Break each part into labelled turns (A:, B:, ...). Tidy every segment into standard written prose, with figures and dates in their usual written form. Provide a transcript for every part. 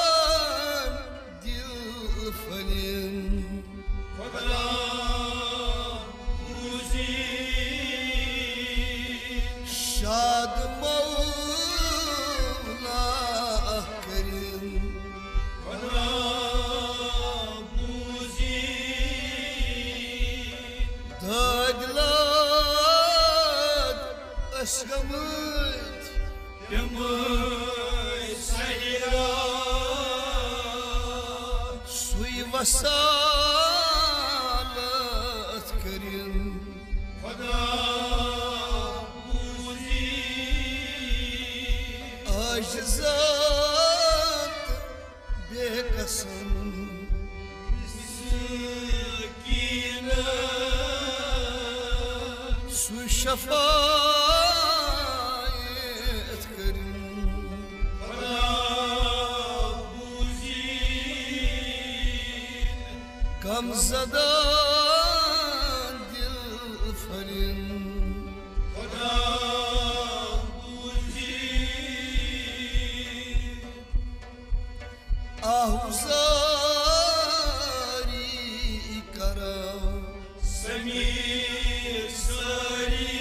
A: غمزدان دل فلين
B: فلا بوزين
A: شاد مولا كريم
B: فلا بوزين
A: دادلاد أشغمت
B: يمي سعيرا
A: سوي وسالت كريم
B: فلا بوزين
A: أجزات بقسم
B: سكينة
A: سوي شفايت كريم
B: فلا بوزين
A: غمزدان دل فلين
B: فلا بوزين
A: آهوزاری کرم
B: سمير ساري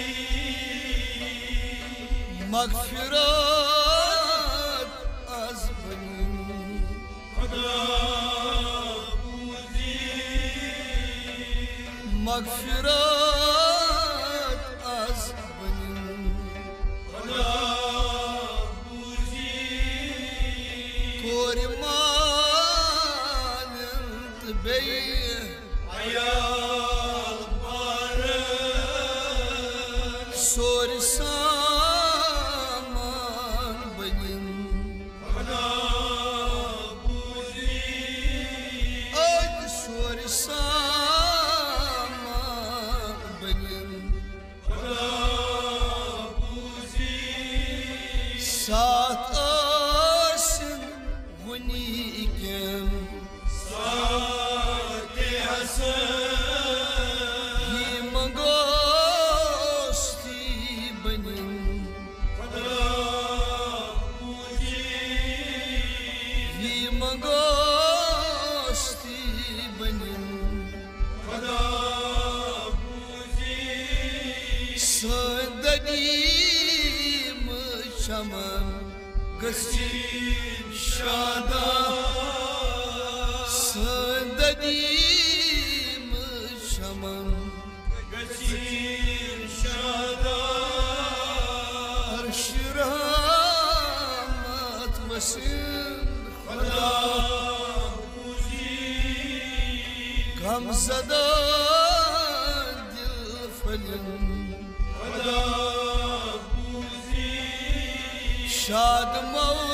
A: مغفرت از بنی
B: فلا بوزين
A: مغفرت از بنی
B: فلا بوزين
A: کوری مانند بی
B: عيال بارك
A: سوری سامان بنیم
B: فلا بوزين
A: آج سوری سامان بنیم
B: فلا بوزين
A: سات آسن غنی کم
B: ساعتي حسن
A: یی منگوستی بنیم
B: فلا بوزين
A: یی منگوستی بنیم
B: فلا بوزين
A: سندگیم چمن گسیم شادا سندگیم چمن
B: كثير شادا
A: عرش رحمت وسیم
B: فلا بوزين
A: غمزدان دل فلین
B: فلا بوزين
A: شاد مولا